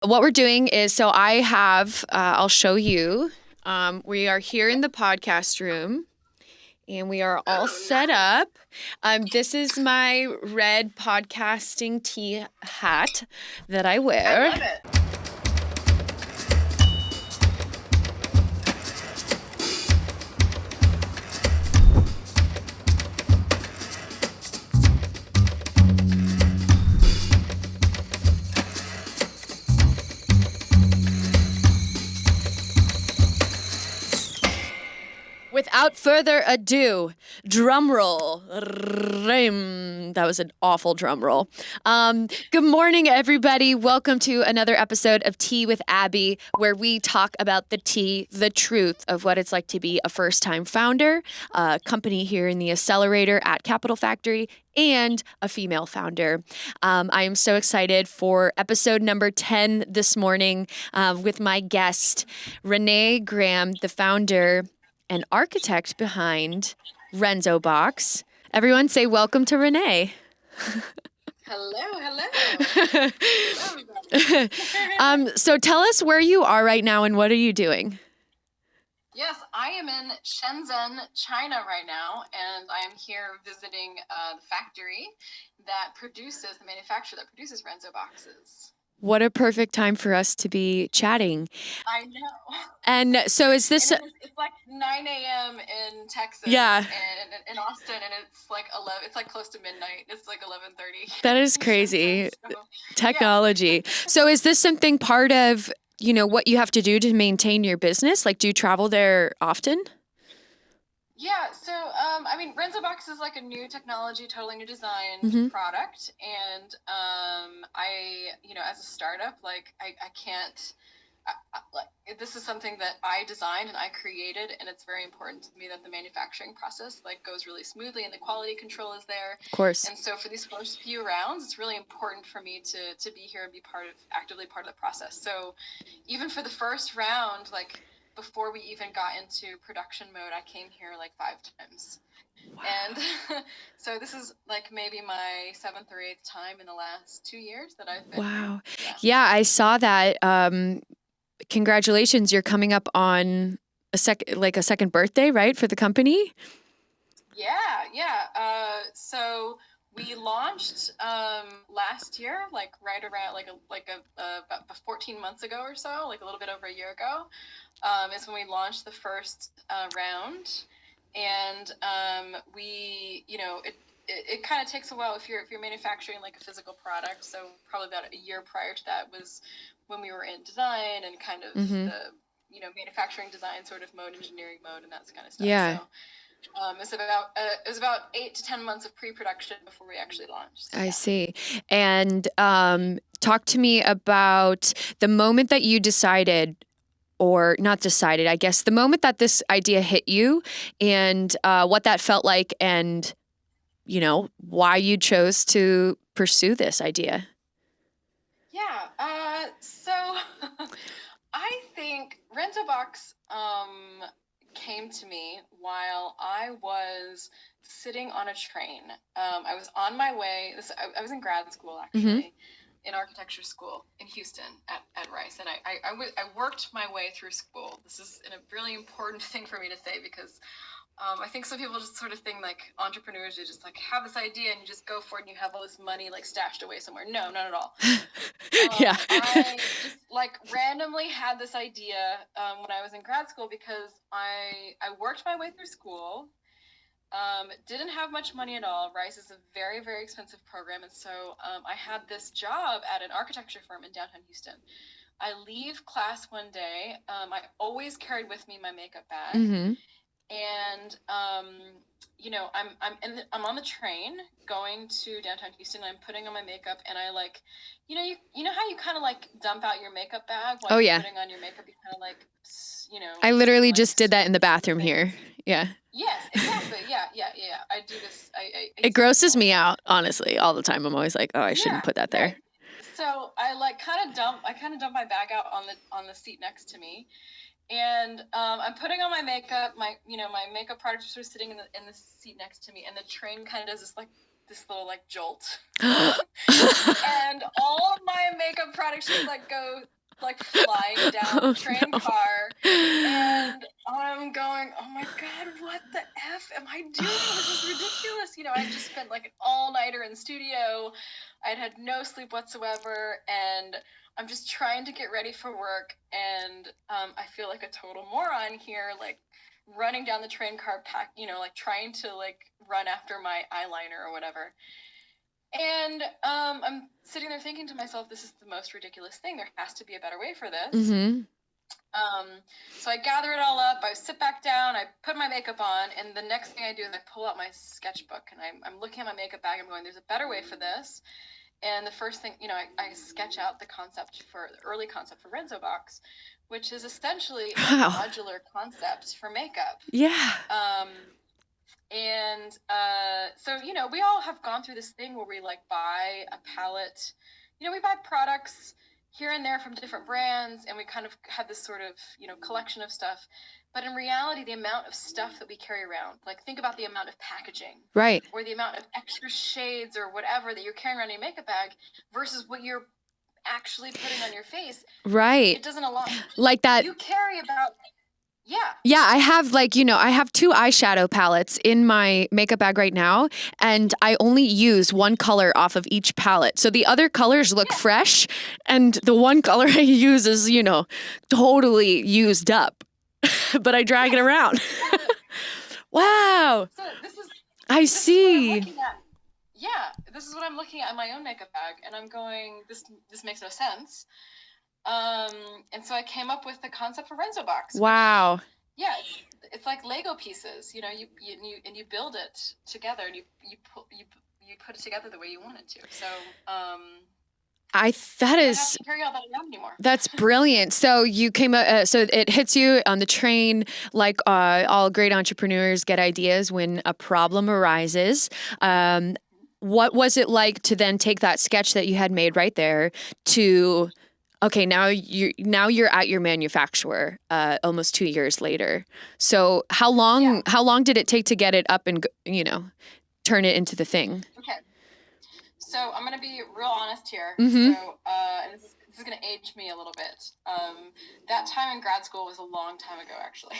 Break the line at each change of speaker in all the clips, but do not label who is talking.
what we're doing is, so I have, I'll show you. We are here in the podcast room and we are all set up. This is my red podcasting tea hat that I wear.
I love it.
Without further ado, drum roll. That was an awful drum roll. Good morning, everybody. Welcome to another episode of Tea with Abbie, where we talk about the tea, the truth of what it's like to be a first-time founder, a company here in the accelerator at Capital Factory, and a female founder. I am so excited for episode number 10 this morning with my guest, Rene Graham, the founder and architect behind Renzoe Box. Everyone say welcome to Rene.
Hello. Hello, everybody.
So tell us where you are right now and what are you doing?
Yes, I am in Shenzen, China right now, and I am here visiting the factory the manufacturer that produces Renzoe boxes.
What a perfect time for us to be chatting.
I know.
And so is this...
It's like 9 a.m. in Texas.
Yeah.
And in Austin, and it's like 11. It's like close to midnight. It's like 11:30.
That is crazy.
So,
technology. Yeah. So is this something part of, what you have to do to maintain your business? Like, do you travel there often?
Yeah, so Renzoe Box is like a new technology, totally new design product, and I, as a startup, like I can't. This is something that I designed and I created, and it's very important to me that the manufacturing process goes really smoothly and the quality control is there.
Of course.
And so for these first few rounds, it's really important for me to be here and be actively part of the process. So even for the first round, before we even got into production mode, I came here 5 times. Wow. And so this is maybe my 7th or 8th time in the last 2 years that I've been
Wow.
here.
Yeah, I saw that. Congratulations, you're coming up on a second birthday, right, for the company?
Yeah. So we launched last year, right around about 14 months ago or so, a little bit over a year ago, is when we launched the first round, and we, it kind of takes a while if you're manufacturing a physical product. So probably about a year prior to that was when we were in design and kind of the manufacturing design sort of mode, engineering mode, and that kind of stuff.
Yeah.
So it was about 8 to 10 months of pre-production before we actually launched. So,
I see. And talk to me about the moment that you decided, or not decided, I guess, the moment that this idea hit you and what that felt like and, why you chose to pursue this idea.
Yeah. So I think Renzoe Box came to me while I was sitting on a train. I was on my way. I was in grad school, actually, in architecture school in Houston at Rice. And I worked my way through school. This is a really important thing for me to say because I think some people just sort of think entrepreneurs, you just have this idea and you just go for it and you have all this money stashed away somewhere. No, not at all.
Yeah.
I just randomly had this idea when I was in grad school because I worked my way through school, didn't have much money at all. Rice is a very, very expensive program. And so I had this job at an architecture firm in downtown Houston. I leave class one day. I always carried with me my makeup bag. And, I'm on the train going to downtown Houston. And I'm putting on my makeup and I you know how you kind of dump out your makeup bag while you're putting on your makeup, you kind of
I literally just did that in the bathroom here. Yeah.
Yes, exactly. Yeah. I do this.
It grosses me out, honestly, all the time. I'm always like, oh, I shouldn't put that there.
Right. So I kind of dump my bag out on the seat next to me. And I'm putting on my makeup. My makeup products are sitting in the seat next to me, and the train kind of does this little like jolt, and all of my makeup products just like go like flying down the train car, and I'm going, oh my God, what the F am I doing? This is ridiculous. You know, I just spent like an all-nighter in the studio. I'd had no sleep whatsoever, and I'm just trying to get ready for work, and I feel like a total moron here, like running down the train car, like trying to like run after my eyeliner or whatever. And I'm sitting there thinking to myself, this is the most ridiculous thing. There has to be a better way for this.
Mm-hmm.
So I gather it all up. I sit back down. I put my makeup on. And the next thing I do is I pull out my sketchbook. And I'm looking at my makeup bag. I'm going, there's a better way for this. And the first thing, I sketch out the early concept for Renzoe Box, which is essentially a modular concept for makeup.
Yeah.
So, we all have gone through this thing where we like buy a palette, we buy products here and there from different brands, and we kind of have this sort of, collection of stuff. But in reality, the amount of stuff that we carry around, like think about the amount of packaging,
right,
or the amount of extra shades or whatever that you're carrying around in your makeup bag versus what you're actually putting on your face.
Right.
It doesn't align.
Like that.
You carry about...
Yeah, I have I have 2 eyeshadow palettes in my makeup bag right now, and I only use one color off of each palette. So the other colors look fresh, and the one color I use is, totally used up. But I drag it around. Wow.
So this is
I see.
This is what I'm looking at in my own makeup bag, and I'm going, this makes no sense. And so I came up with the concept for Renzoe Box.
Wow.
Yeah, it's like Lego pieces. You build it together, and you put it together the way you want it to. So I don't have to carry all that around anymore.
That's brilliant. So you came up, so it hits you on the train, like all great entrepreneurs get ideas when a problem arises. What was it like to then take that sketch that you had made right there to, okay, now you're at your manufacturer almost 2 years later. So how long did it take to get it up and turn it into the thing?
Okay. So I'm going to be real honest here.
Mm-hmm.
So, and this is going to age me a little bit. That time in grad school was a long time ago, actually.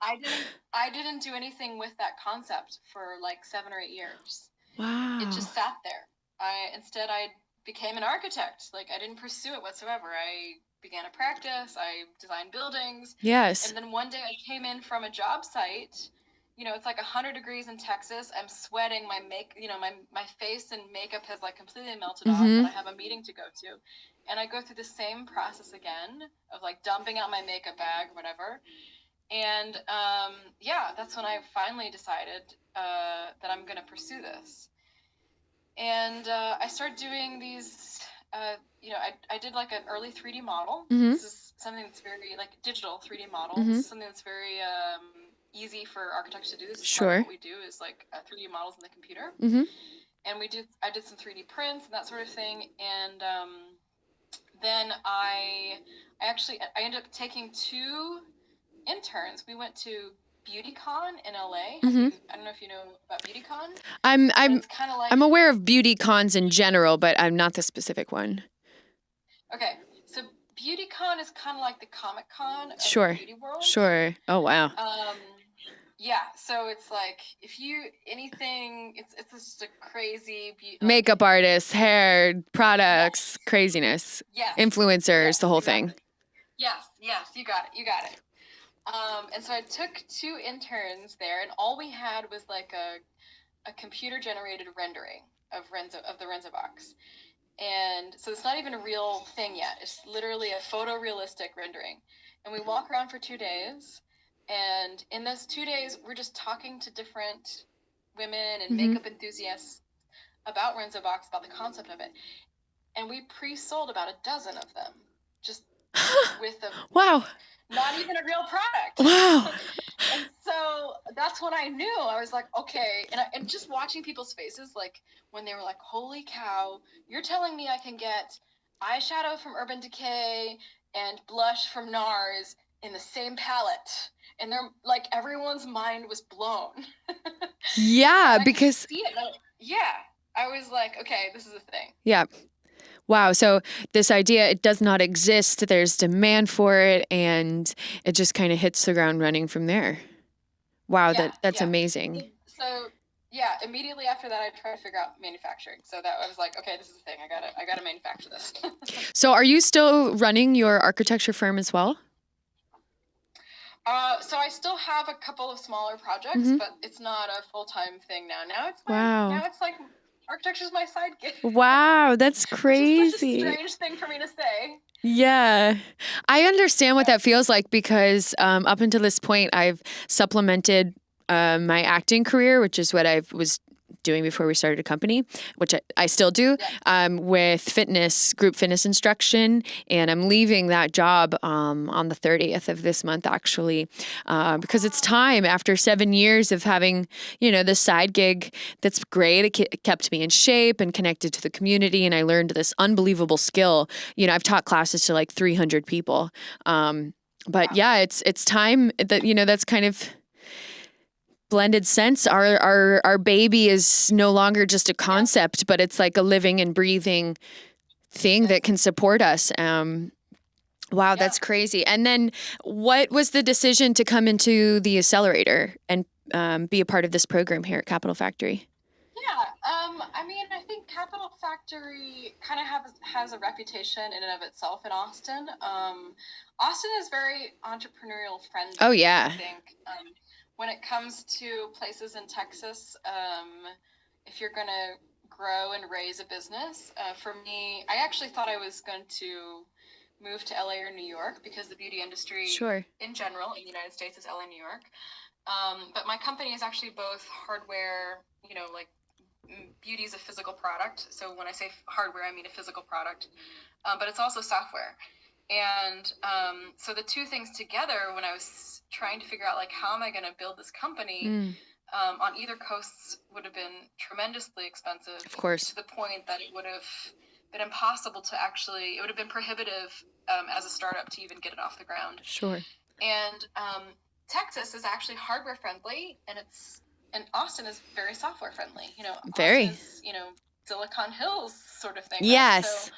I didn't do anything with that concept for like 7 or 8 years.
Wow.
It just sat there. Instead, I became an architect. Like, I didn't pursue it whatsoever. I began a practice. I designed buildings.
Yes.
And then one day I came in from a job site. It's like 100 degrees in Texas. I'm sweating. My face and makeup has like completely melted off. And I have a meeting to go to, and I go through the same process again of like dumping out my makeup bag, whatever. And that's when I finally decided that I'm going to pursue this. And I started doing these. I did like an early 3D model.
Mm-hmm.
This is something that's very like digital 3D model.
Mm-hmm.
This is something that's very easy for architects to do. This is
sure.
Part of what we do is like 3D models in the computer.
Mm-hmm.
And I did some 3D prints and that sort of thing. And then I ended up taking 2 interns. We went to BeautyCon in LA.
Mm-hmm.
I don't know if you know about BeautyCon.
I'm
kind of like,
I'm aware of beauty cons in general, but I'm not the specific one.
Okay, so BeautyCon is kind of like the Comic-Con of
sure.
the beauty world.
Sure. Oh wow.
So it's like it's just a crazy
makeup artists, hair, products, craziness, influencers, the whole thing.
Yes, you got it. And so I took 2 interns there, and all we had was like a computer-generated rendering of the Renzoe Box. And so it's not even a real thing yet. It's literally a photorealistic rendering. And we walk around for 2 days. And in those 2 days, we're just talking to different women and makeup enthusiasts about Renzoe Box, about the concept of it. And we pre-sold about a dozen of them, just with not even a real product.
Wow.
And so that's when I knew. I was like, okay. And just watching people's faces, like when they were like, holy cow, you're telling me I can get eyeshadow from Urban Decay and blush from NARS in the same palette. And they're like, everyone's mind was blown.
Yeah, because
yeah, I was like, okay, this is a thing.
Yeah. Wow. So this idea, it does not exist. There's demand for it, and it just kind of hits the ground running from there. Wow,
Yeah,
that's
yeah.
amazing.
So yeah, immediately after that, I tried to figure out manufacturing. So that I was like, okay, this is the thing. I gotta manufacture this.
So are you still running your architecture firm as well?
So I still have a couple of smaller projects, but it's not a full-time thing now. Now it's like architecture's my side gig.
Wow, that's
Which is such a
crazy.
strange thing for me to say.
Yeah. I understand what that feels like because up until this point, I've supplemented my acting career, which is what I was doing before we started a company, which I still do, with fitness, group fitness instruction. And I'm leaving that job on the 30th of this month, actually, because it's time after 7 years of having, this side gig that's great. It kept me in shape and connected to the community. And I learned this unbelievable skill. I've taught classes to like 300 people. But yeah, it's time that, that's kind of blended sense. Our baby is no longer just a concept, but it's like a living and breathing thing that can support us. Wow, that's crazy. And then what was the decision to come into the accelerator and be a part of this program here at Capital Factory?
Yeah, I mean, I think Capital Factory kind of has a reputation in and of itself in Austin. Austin is very entrepreneurial friendly.
Oh, yeah.
I think when it comes to places in Texas, if you're going to grow and raise a business, for me, I actually thought I was going to move to LA or New York because the beauty industry in general in the United States is LA, New York. But my company is actually both hardware, like beauty is a physical product. So when I say hardware, I mean a physical product, but it's also software. And so the two things together, when I was trying to figure out like, how am I going to build this company on either coasts, would have been tremendously expensive.
Of course.
To the point that it would have been impossible to it would have been prohibitive as a startup to even get it off the ground.
Sure.
And Texas is actually hardware friendly, and Austin is very software friendly.
Very.
Austin is, Silicon Hills sort of thing.
Yes.
Right?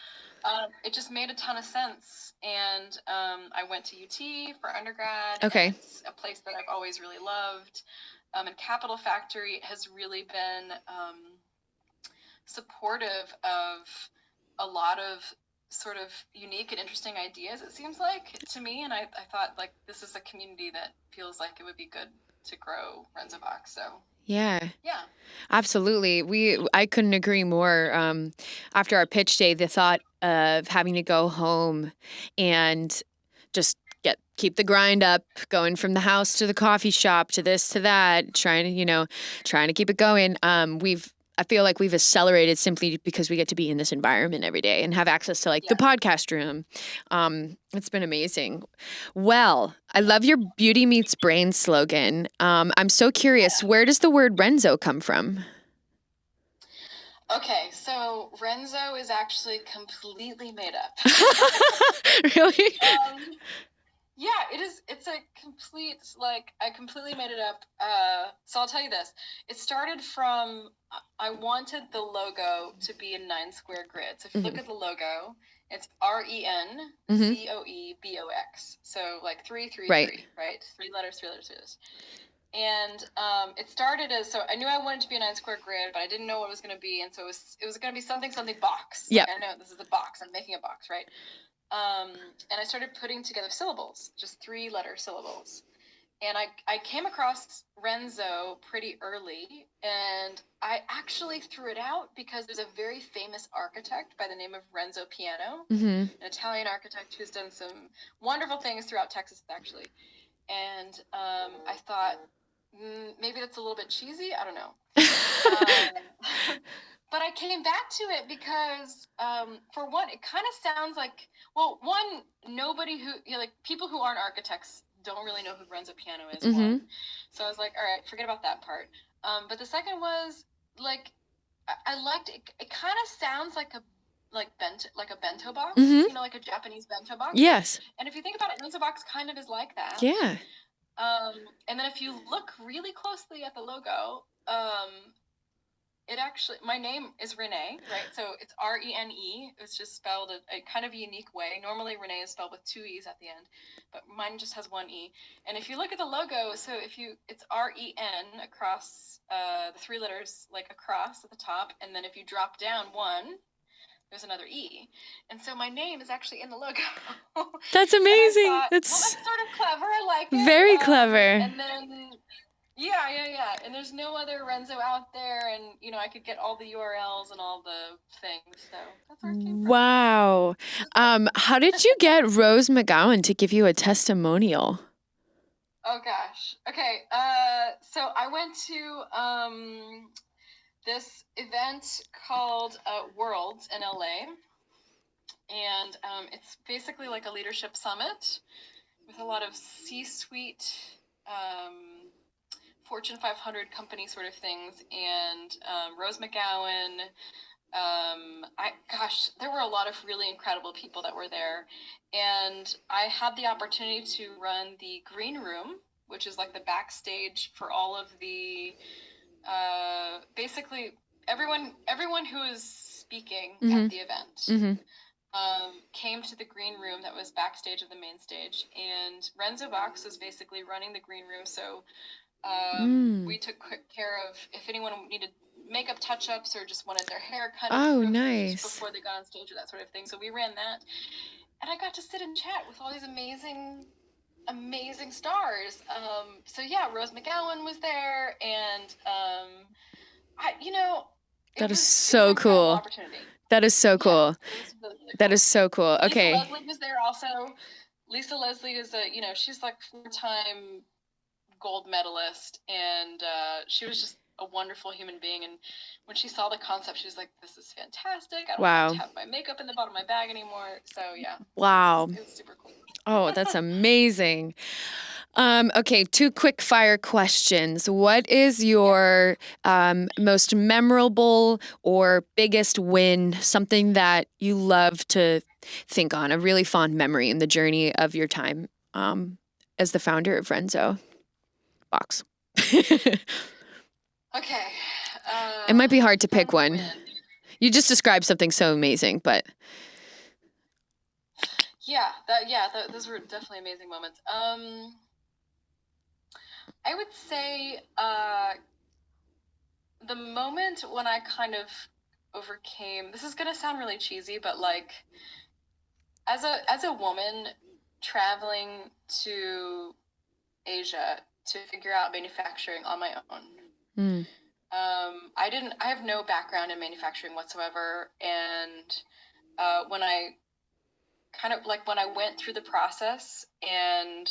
So it just made a ton of sense. And I went to UT for undergrad.
Okay.
It's a place that I've always really loved. And Capital Factory has really been supportive of a lot of sort of unique and interesting ideas, it seems like, to me. And I thought, like, this is a community that feels like it would be good to grow Renzoe Box. So
yeah,
absolutely.
I couldn't agree more. After our pitch day, the thought of having to go home and just keep the grind up, going from the house to the coffee shop to this to that, trying to keep it going. I feel like we've accelerated simply because we get to be in this environment every day and have access to the podcast room. It's been amazing. Well, I love your beauty meets brain slogan. I'm so curious, where does the word Renzoe come from?
Okay, so Renzoe is actually completely made up.
Really?
Yeah, it is. It's a complete, I completely made it up. So I'll tell you this. It started from, I wanted the logo to be a 9-square grid. So if you look at the logo, it's RENZOEBOX. So 3, 3, 3, right? 3 letters. And it started as, so I knew I wanted to be a 9-square grid, but I didn't know what it was going to be. And so it was going to be something box. Yeah. I know this is a box. I'm making a box, right? And I started putting together syllables, just 3-letter syllables. And I came across Renzoe pretty early, and I actually threw it out because there's a very famous architect by the name of Renzo Piano, an Italian architect who's done some wonderful things throughout Texas, actually. And I thought, maybe that's a little bit cheesy. I don't know. But I came back to it because, for one, it kind of sounds like, well, one, nobody who, people who aren't architects don't really know who Renzo Piano is. One. So I was like, all right, forget about that part. But the second was, I liked it. It kind of sounds like a bento box, like a Japanese bento box.
Yes.
And if you think about it, Renzo Box kind of is like that.
Yeah.
And then if you look really closely at the logo, my name is Rene, right? So it's Rene. It's just spelled a kind of unique way. Normally Rene is spelled with 2 E's at the end, but mine just has 1 E. And if you look at the logo, so it's REN across the 3 letters, like across at the top, and then if you drop down 1, there's another E. And so my name is actually in the logo.
That's amazing.
Thought, that's sort of clever. I like it.
Very clever.
And then, yeah. And there's no other Renzo out there. And, I could get all the URLs and all the things. So that's where it came from.
Wow. How did you get Rose McGowan to give you a testimonial?
Oh, gosh. Okay. So I went to this event called Worlds in LA. And it's basically like a leadership summit with a lot of C-suite, Fortune 500 company sort of things. And Rose McGowan, there were a lot of really incredible people that were there. And I had the opportunity to run the green room, which is like the backstage for all of the, basically everyone who is speaking at the event. Came to the green room that was backstage of the main stage, and Renzoe Box was basically running the green room. So we took care of if anyone needed makeup touch-ups or just wanted their hair cut
nice
before they got on stage or that sort of thing. So we ran that, and I got to sit and chat with all these amazing stars. So yeah, Rose McGowan was there, and
that is so cool.
Opportunity.
That is so cool.
Yeah, really cool.
That is so cool. Okay.
Lisa Leslie was there also. Lisa Leslie is she's like 4-time gold medalist, and she was just a wonderful human being. And when she saw the concept, she was like, "This is fantastic. I don't have to have my makeup in the bottom of my bag anymore." So yeah.
Wow.
It was super cool.
Oh, that's amazing. Okay, 2 quick fire questions. What is your most memorable or biggest win, something that you love to think on, a really fond memory in the journey of your time as the founder of Renzoe Box?
Okay.
It might be hard to pick one. You just described something so amazing, but...
Those were definitely amazing moments. I would say the moment when I kind of overcame, this is going to sound really cheesy, but like as a woman traveling to Asia to figure out manufacturing on my own. I have no background in manufacturing whatsoever. And when I went through the process, and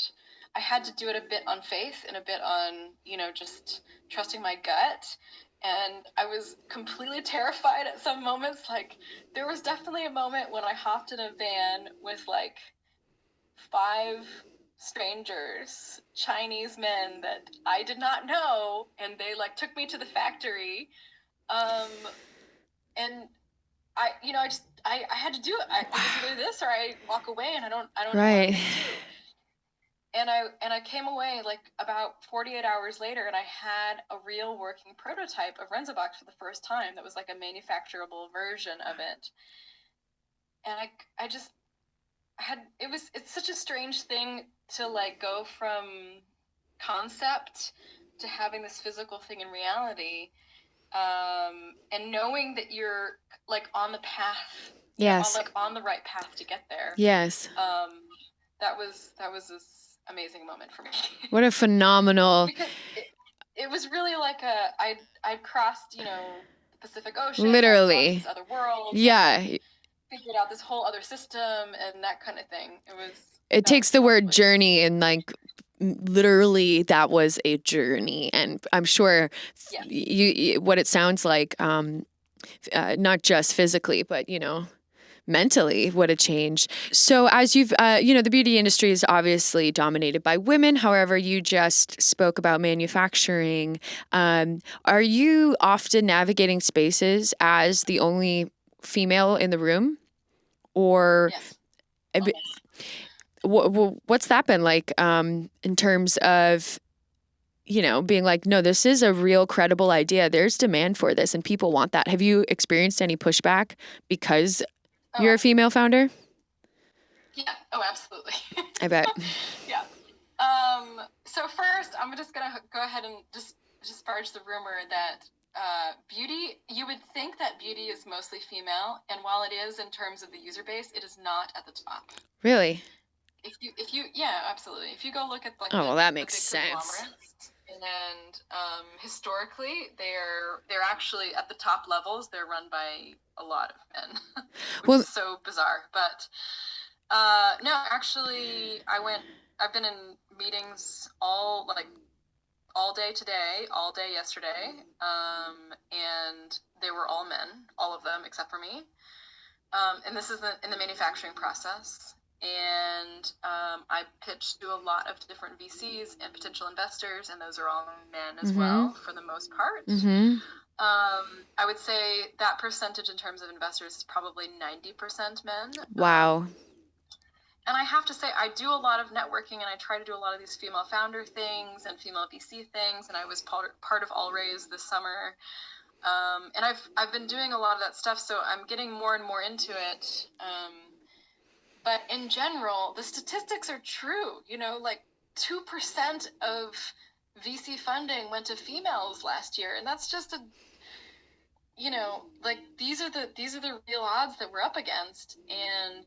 I had to do it a bit on faith and a bit on, just trusting my gut. And I was completely terrified at some moments. Like, there was definitely a moment when I hopped in a van with like 5 strangers, Chinese men that I did not know, and they like took me to the factory. And I had to do it. It was either this or I walk away, and I don't know what to do. And I came away like about 48 hours later, and I had a real working prototype of Renzoe Box for the first time that was like a manufacturable version of it. And it's such a strange thing to like go from concept to having this physical thing in reality. And knowing that you're like on the path,
yes,
on the right path to get there.
Yes.
That was this amazing moment for me.
What a phenomenal.
Because it was really like I'd crossed, the Pacific Ocean,
literally,
this other world.
Yeah.
Figured out this whole other system and that kind of thing.
It takes the word journey and like literally that was a journey, and I'm sure you what it sounds like, not just physically, but mentally, what a change. So as you've the beauty industry is obviously dominated by women. However, you just spoke about manufacturing. Are you often navigating spaces as the only female in the room, or what's that been like in terms of being like, no, this is a real credible idea. There's demand for this and people want that. Have you experienced any pushback because you're a female founder?
Yeah. Oh, absolutely.
I bet.
Yeah. So first, I'm just gonna go ahead and just disparage the rumor that beauty. You would think that beauty is mostly female, and while it is in terms of the user base, it is not at the top.
Really?
If you, yeah, absolutely. If you go look at like
that
the
makes
big
sense.
conglomerates, and historically, they're actually at the top levels. They're run by a lot of men, which is so bizarre. But no, actually, I've been in meetings all day today, all day yesterday, and they were all men, all of them except for me. And this is in the manufacturing process. And I pitched to a lot of different VCs and potential investors, and those are all men as well, for the most part. I would say that percentage in terms of investors is probably 90% men.
Wow.
And I have to say, I do a lot of networking, and I try to do a lot of these female founder things and female VC things. And I was part of All Raise this summer. And I've been doing a lot of that stuff, so I'm getting more and more into it. But in general, the statistics are true. Like 2% of VC funding went to females last year, and that's just like these are the real odds that we're up against. And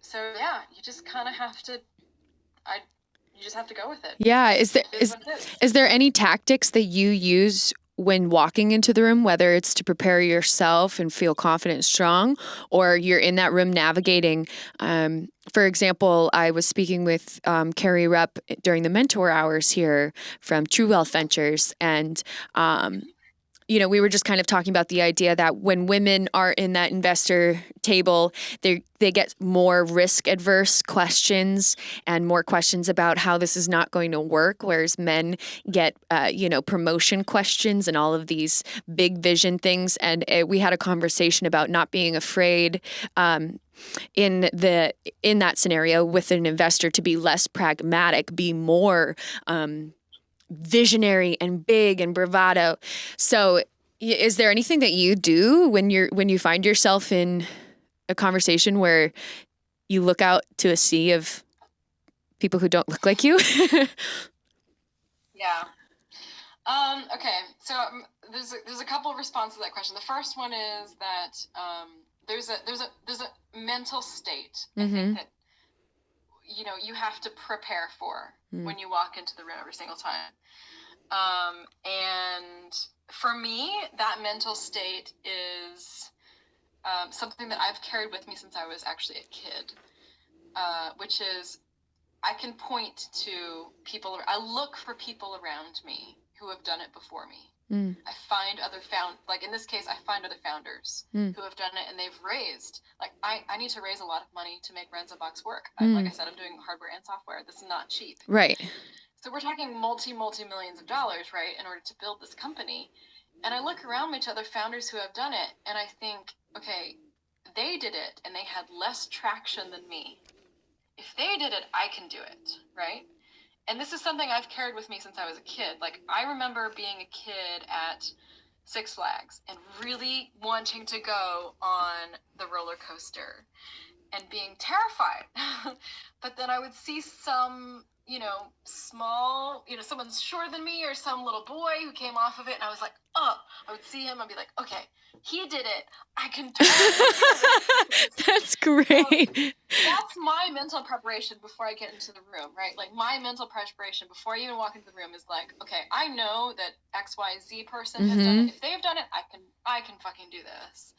so yeah, you just kind of have to. You just have to go with it.
Yeah. Is there any tactics that you use when walking into the room, whether it's to prepare yourself and feel confident and strong, or you're in that room navigating? For example, I was speaking with Carrie Rupp during the mentor hours here from True Wealth Ventures, and we were just kind of talking about the idea that when women are in that investor table, they get more risk adverse questions and more questions about how this is not going to work, whereas men get promotion questions and all of these big vision things. And we had a conversation about not being afraid in that scenario with an investor to be less pragmatic, be more visionary and big and bravado. So is there anything that you do when you find yourself in a conversation where you look out to a sea of people who don't look like you?
Yeah. Okay. So there's a couple of responses to that question. The first one is that there's a mental state, I think, that you have to prepare for when you walk into the room every single time. And for me, that mental state is something that I've carried with me since I was actually a kid, which is I can point to people. I look for people around me who have done it before me. I find like in this case, I find other founders who have done it, and they've raised, like, I need to raise a lot of money to make Renzoe Box work. Like I said, I'm doing hardware and software. This is not cheap.
Right.
So we're talking multi-millions of dollars, right, in order to build this company. And I look around me to other founders who have done it, and I think, okay, they did it, and they had less traction than me. If they did it, I can do it, right? And this is something I've carried with me since I was a kid. Like, I remember being a kid at Six Flags and really wanting to go on the roller coaster and being terrified. But then I would see some, small, someone shorter than me or some little boy who came off of it, and I was like, oh, I would see him and be like, okay, he did it. I can totally do it.
That's great.
That's my mental preparation before I get into the room, right? Like, my mental preparation before I even walk into the room is like, okay, I know that XYZ person has done it. If they've done it, I can fucking do this.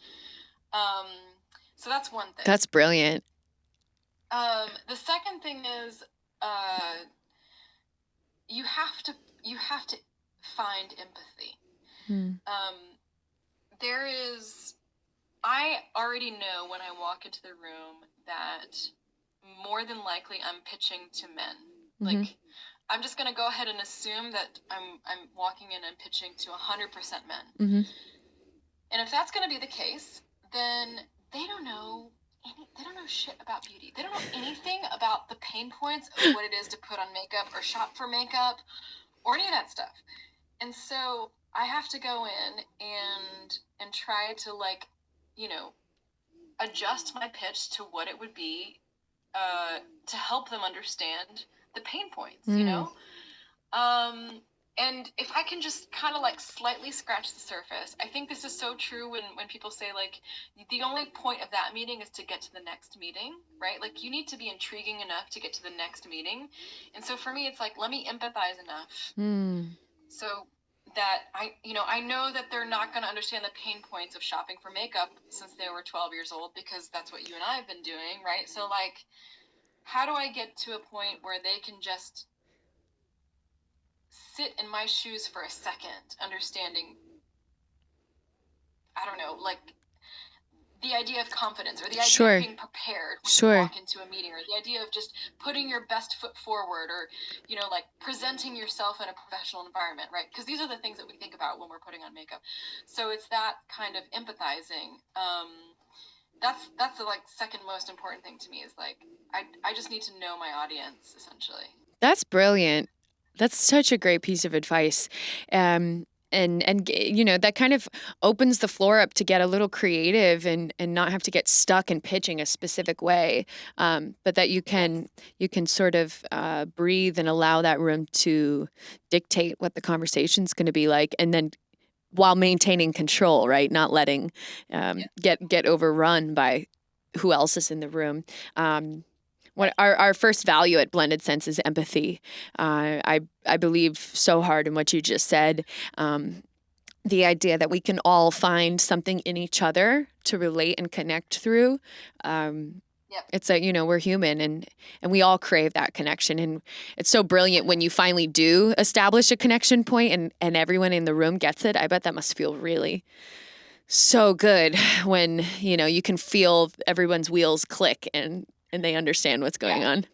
So that's one thing.
That's brilliant.
The second thing is, you have to find empathy. I already know when I walk into the room that more than likely I'm pitching to men. Like, I'm just gonna go ahead and assume that I'm walking in and pitching to 100% men. And if that's gonna be the case, then they don't know shit about beauty. They don't know anything about the pain points of what it is to put on makeup or shop for makeup, or any of that stuff. And so I have to go in and try to, like, you know, adjust my pitch to what it would be to help them understand the pain points, you know? And if I can just kind of like slightly scratch the surface, I think this is so true when people say, like, the only point of that meeting is to get to the next meeting, right? Like, you need to be intriguing enough to get to the next meeting. And so for me, it's like, let me empathize enough so that I know that they're not going to understand the pain points of shopping for makeup since they were 12 years old, because that's what you and I have been doing, right? So, like, how do I get to a point where they can just sit in my shoes for a second, understanding, I don't know, like, the idea of confidence, or the idea of being prepared when you walk into a meeting, or the idea of just putting your best foot forward, or, you know, like, presenting yourself in a professional environment, right? Because these are the things that we think about when we're putting on makeup. So it's that kind of empathizing. That's the, like, second most important thing to me, is like, I just need to know my audience, essentially.
That's brilliant. That's such a great piece of advice. And you know, that kind of opens the floor up to get a little creative and not have to get stuck in pitching a specific way, but that you can sort of breathe and allow that room to dictate what the conversation's going to be like, and then while maintaining control, right? Not letting get overrun by who else is in the room. What our first value at Blended Sense is empathy. I believe so hard in what you just said. The idea that we can all find something in each other to relate and connect through. It's you know, we're human, and we all crave that connection. And it's so brilliant when you finally do establish a connection point and everyone in the room gets it. I bet that must feel really so good when, you know, you can feel everyone's wheels click and they understand what's going on.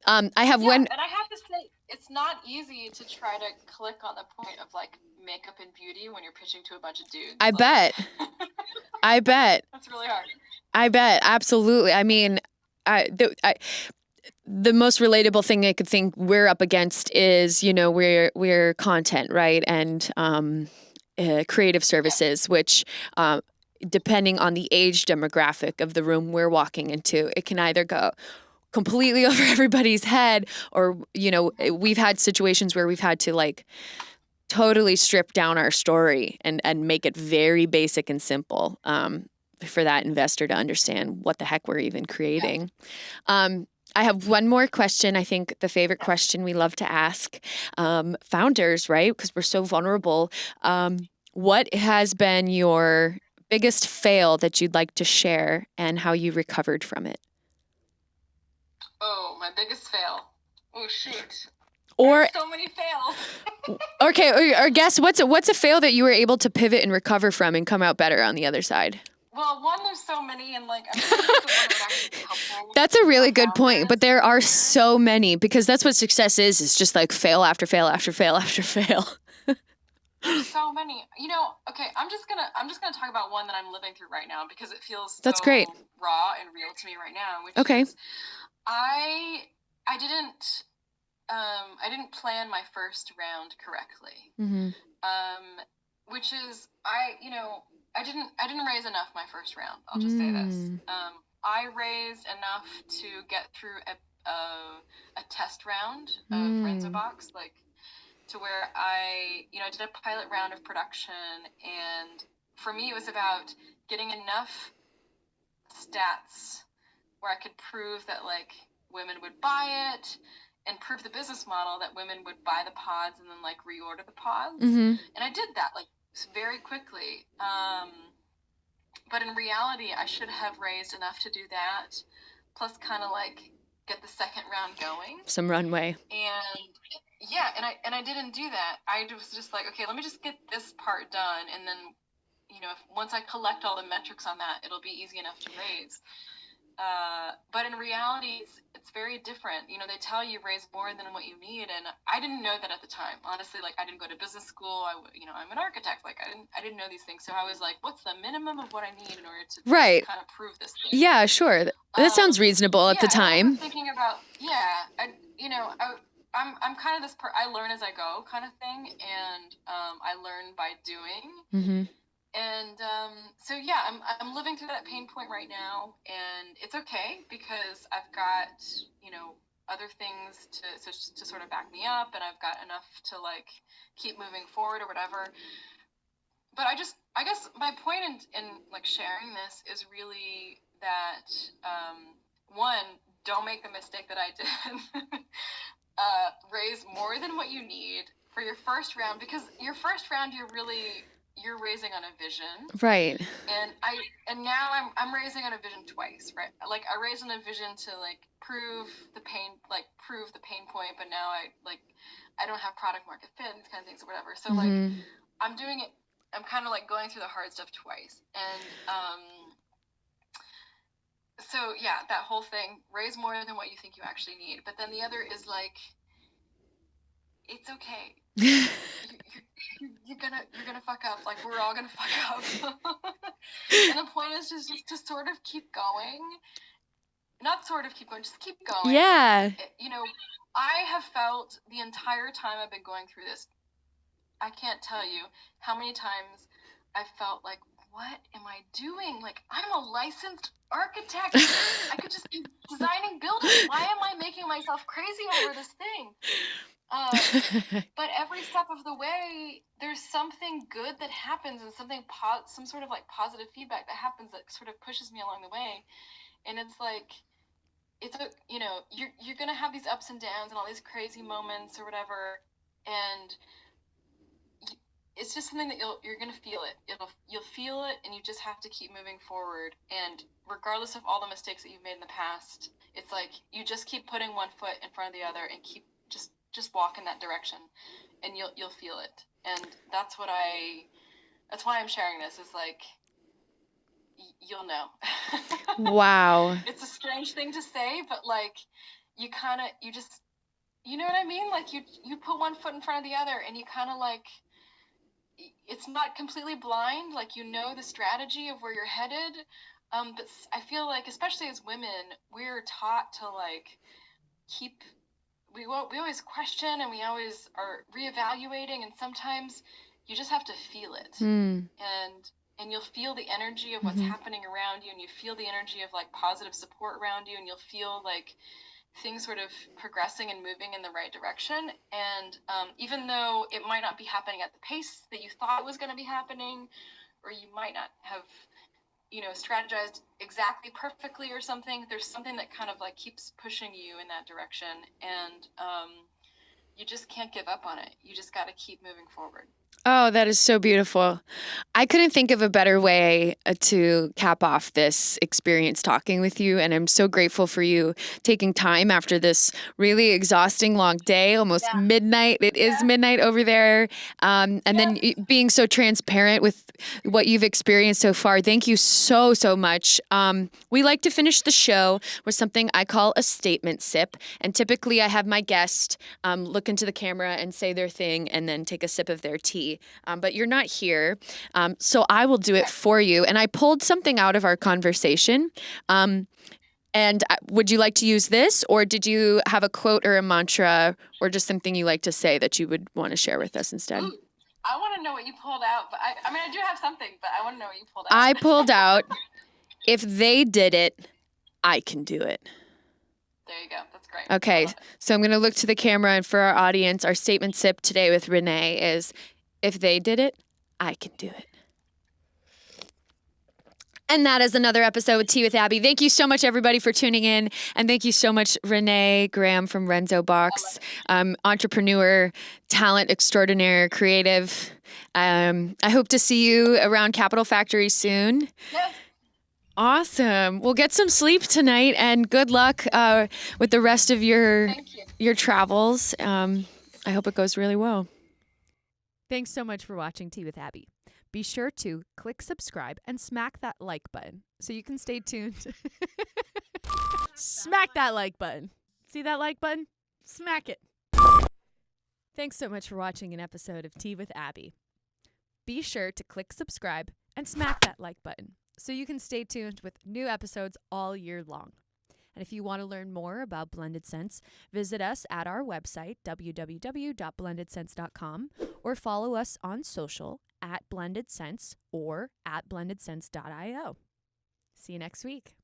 I have one.
And I have to say, it's not easy to try to click on the point of, like, makeup and beauty when you're pitching to a bunch of dudes.
I bet. I bet.
That's really hard.
I bet. Absolutely. I mean, the most relatable thing I could think we're up against is, you know, we're content, right? And creative services, which depending on the age demographic of the room we're walking into, it can either go completely over everybody's head, or, you know, we've had situations where we've had to, like, totally strip down our story and make it very basic and simple for that investor to understand what the heck we're even creating. I have one more question. I think the favorite question we love to ask founders, right? Because we're so vulnerable. What has been your biggest fail that you'd like to share, and how you recovered from it?
Oh, my biggest fail. Oh, shoot.
Or
so many fails.
Okay, or guess what's a fail that you were able to pivot and recover from and come out better on the other side?
Well, one, there's so many, and, like, I think the one that actually helpful.
That's a really good point, but there are so many, because that's what success is. It's just like fail after fail after fail after fail.
So many, you know. Okay, I'm just gonna talk about one that I'm living through right now, because it feels
That's
so
great.
raw and real to me right now. Which is, I didn't plan my first round correctly. Which is, I didn't raise enough my first round. I'll just say this. I raised enough to get through a test round of Renzoe Box, like, to where I did a pilot round of production, and for me it was about getting enough stats where I could prove that, like, women would buy it, and prove the business model that women would buy the pods and then, like, reorder the pods. And I did that, like, very quickly. But in reality, I should have raised enough to do that, plus kind of, like, get the second round going.
Some runway.
And I didn't do that. I was just like, okay, let me just get this part done, and then, you know, once I collect all the metrics on that, it'll be easy enough to raise. But in reality, it's very different. You know, they tell you raise more than what you need, and I didn't know that at the time. Honestly, like, I didn't go to business school. I'm an architect. Like, I didn't know these things. So I was like, what's the minimum of what I need in order to kind of prove this thing?
Yeah, sure. That sounds reasonable at the time.
I was thinking about, I'm kind of this I learn as I go kind of thing, and I learn by doing.
Mm-hmm.
And so yeah, I'm living through that pain point right now, and it's okay because I've got, other things to sort of back me up, and I've got enough to like keep moving forward or whatever. But I guess my point in like sharing this is really that one, don't make the mistake that I did. Raise more than what you need for your first round, because your first round you're raising on a vision,
Right.
And now I'm raising on a vision twice, right? Like I raised on a vision to like prove the pain point, but now I don't have product market fit and these kind of things or whatever. So like I'm doing it. I'm kind of like going through the hard stuff twice, and so yeah, that whole thing, raise more than what you think you actually need. But then the other is like, it's okay. You're gonna fuck up. Like we're all gonna fuck up. And the point is just to sort of keep going. Not sort of keep going, just keep going.
Yeah.
I have felt the entire time I've been going through this, I can't tell you how many times I felt like, what am I doing? Like, I'm a licensed architect. I could just be designing buildings. Why am I making myself crazy over this thing? But every step of the way, there's something good that happens, and some sort of like positive feedback that happens that sort of pushes me along the way. And it's like, you're gonna have these ups and downs and all these crazy moments or whatever, and it's just something that you're gonna feel it. You'll feel it, and you just have to keep moving forward. And regardless of all the mistakes that you've made in the past, it's like you just keep putting one foot in front of the other and keep just walk in that direction, and you'll feel it. And that's why I'm sharing this. Is like you'll know.
Wow.
It's a strange thing to say, but like you just you know what I mean? Like you put one foot in front of the other, and you kind of like, it's not completely blind. Like the strategy of where you're headed. But I feel like, especially as women, we're taught to like we always question, and we always are reevaluating, and sometimes you just have to feel it. And you'll feel the energy of what's happening around you, and you feel the energy of like positive support around you, and you'll feel like things sort of progressing and moving in the right direction. And even though it might not be happening at the pace that you thought it was going to be happening, or you might not have strategized exactly perfectly or something, there's something that kind of like keeps pushing you in that direction, and you just can't give up on it. You just got to keep moving forward.
Oh, that is so beautiful. I couldn't think of a better way to cap off this experience talking with you. And I'm so grateful for you taking time after this really exhausting long day, almost midnight. It is midnight over there. And then being so transparent with what you've experienced so far. Thank you so, so much. We like to finish the show with something I call a statement sip. And typically I have my guest look into the camera and say their thing and then take a sip of their tea. But you're not here. So I will do it for you. And I pulled something out of our conversation. And would you like to use this, or did you have a quote or a mantra or just something you like to say that you would want to share with us instead?
Ooh, I want to know what you pulled out, but I mean, I do have something, but I want to know what you pulled out.
I pulled out, if they did it, I can do it.
There you go. That's great.
Okay. So I'm going to look to the camera, and for our audience, our statement sip today with Renee is, if they did it, I can do it. And that is another episode with Tea with Abbie. Thank you so much, everybody, for tuning in. And thank you so much, Rene Graham from Renzoe Box, entrepreneur, talent extraordinaire, creative. I hope to see you around Capital Factory soon.
Yes.
Awesome. Well, get some sleep tonight, and good luck with the rest of your travels. I hope it goes really well. Thanks so much for watching Tea with Abbie. Be sure to click subscribe and smack that like button so you can stay tuned. Smack that like button. See that like button? Smack it. Thanks so much for watching an episode of Tea with Abbie. Be sure to click subscribe and smack that like button so you can stay tuned with new episodes all year long. And if you want to learn more about Blended Sense, visit us at our website, www.blendedsense.com, or follow us on social at Blended Sense or at blendedsense.io. See you next week.